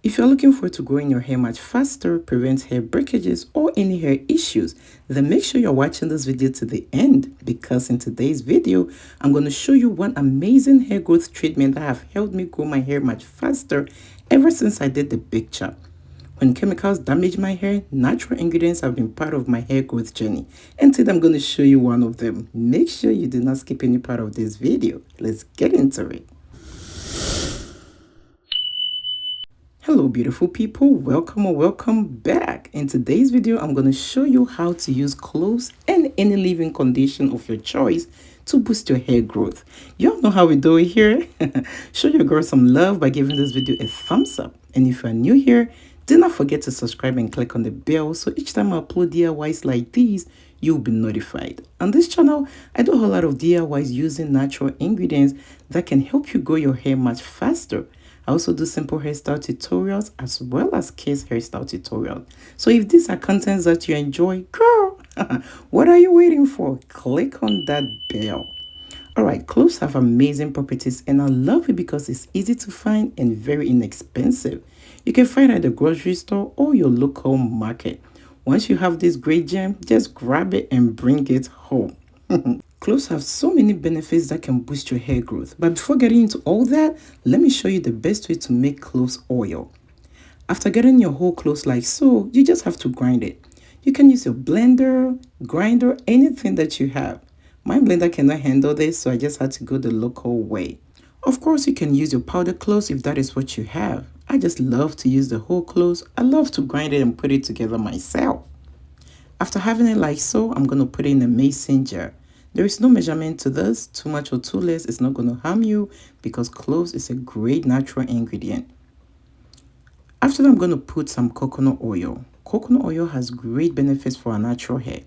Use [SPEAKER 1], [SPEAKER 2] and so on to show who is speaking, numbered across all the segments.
[SPEAKER 1] If you're looking forward to growing your hair much faster, prevent hair breakages or any hair issues, then make sure you're watching this video to the end, because in today's video, I'm going to show you one amazing hair growth treatment that have helped me grow my hair much faster ever since I did the big chop. When chemicals damage my hair, natural ingredients have been part of my hair growth journey. And today I'm going to show you one of them. Make sure you do not skip any part of this video. Let's get into it. Hello beautiful people, welcome or welcome back. In today's video, I'm going to show you how to use cloves and any leave-in condition of your choice to boost your hair growth. Y'all know how we do it here. Show your girl some love by giving this video a thumbs up. And if you are new here, do not forget to subscribe and click on the bell so each time I upload DIYs like these, you'll be notified. On this channel, I do a whole lot of DIYs using natural ingredients that can help you grow your hair much faster. I also do simple hairstyle tutorials as well as case hairstyle tutorials. So if these are contents that you enjoy, girl, what are you waiting for? Click on that bell. Alright, cloves have amazing properties and I love it because it's easy to find and very inexpensive. You can find it at the grocery store or your local market. Once you have this great gem, just grab it and bring it home. Cloves have so many benefits that can boost your hair growth. But before getting into all that, let me show you the best way to make cloves oil. After getting your whole cloves like so, you just have to grind it. You can use your blender, grinder, anything that you have. My blender cannot handle this, so I just had to go the local way. Of course, you can use your powdered cloves if that is what you have. I just love to use the whole cloves. I love to grind it and put it together myself. After having it like so, I'm going to put it in a mason jar. There is no measurement to this. Too much or too less is not going to harm you because cloves is a great natural ingredient. After that, I'm going to put some coconut oil. Coconut oil has great benefits for our natural hair.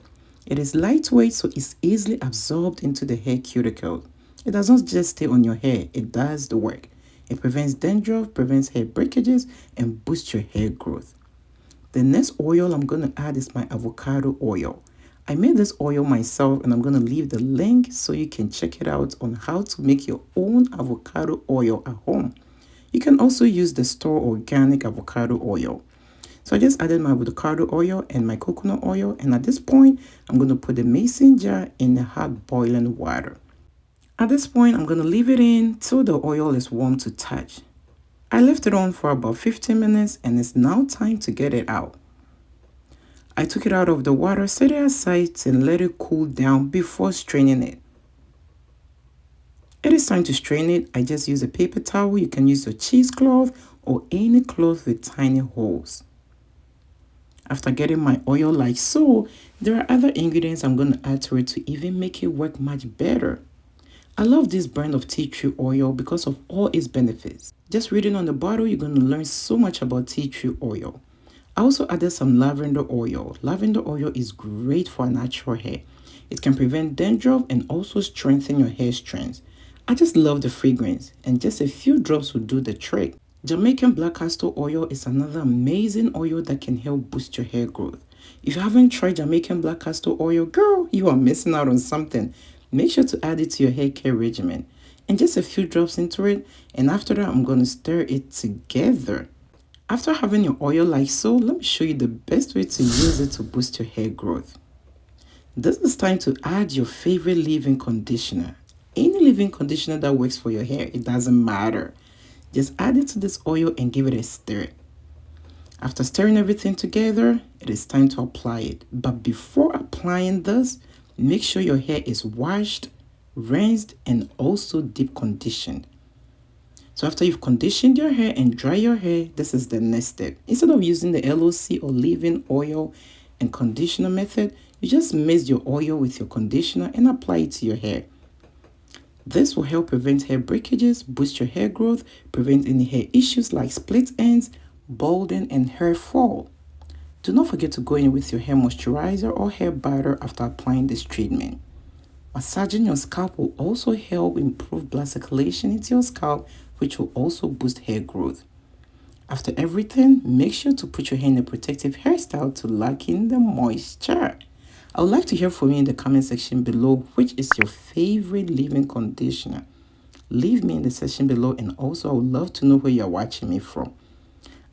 [SPEAKER 1] It is lightweight, so it's easily absorbed into the hair cuticle. It does not just stay on your hair, it does the work. It prevents dandruff, prevents hair breakages, and boosts your hair growth. The next oil I'm going to add is my avocado oil. I made this oil myself and I'm going to leave the link so you can check it out on how to make your own avocado oil at home. You can also use the store organic avocado oil. So I just added my avocado oil and my coconut oil, and at this point I'm going to put the mason jar in the hot boiling water. At this point I'm going to leave it in till the oil is warm to touch. I left it on for about 15 minutes and it's now time to get it out. I took it out of the water, set it aside and let it cool down before straining it. It is time to strain it. I just use a paper towel. You can use a cheesecloth or any cloth with tiny holes. After getting my oil like so, there are other ingredients I'm going to add to it to even make it work much better. I love this brand of tea tree oil because of all its benefits. Just reading on the bottle, you're going to learn so much about tea tree oil. I also added some lavender oil. Lavender oil is great for natural hair. It can prevent dandruff and also strengthen your hair strands. I just love the fragrance and just a few drops will do the trick. Jamaican black castor oil is another amazing oil that can help boost your hair growth. If you haven't tried Jamaican black castor oil, girl, you are missing out on something. Make sure to add it to your hair care regimen and just a few drops into it, and after that I'm going to stir it together. After having your oil like so, let me show you the best way to use it to boost your hair growth. This is time to add your favorite leave-in conditioner. Any leave-in conditioner that works for your hair, it doesn't matter. Just add it to this oil and give it a stir. After stirring everything together, it is time to apply it. But before applying this, make sure your hair is washed, rinsed, and also deep conditioned. So after you've conditioned your hair and dry your hair, this is the next step. Instead of using the LOC or leave-in oil and conditioner method, you just mix your oil with your conditioner and apply it to your hair. This will help prevent hair breakages, boost your hair growth, prevent any hair issues like split ends, balding, and hair fall. Do not forget to go in with your hair moisturizer or hair butter after applying this treatment. Massaging your scalp will also help improve blood circulation into your scalp, which will also boost hair growth. After everything, make sure to put your hair in a protective hairstyle to lock in the moisture. I would like to hear from you in the comment section below which is your favorite leave-in conditioner. Leave me in the section below, and also I would love to know where you're watching me from.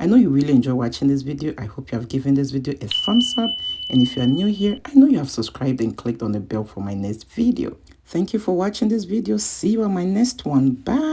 [SPEAKER 1] I know you really enjoy watching this video. I hope you have given this video a thumbs up. And if you are new here, I know you have subscribed and clicked on the bell for my next video. Thank you for watching this video. See you on my next one. Bye.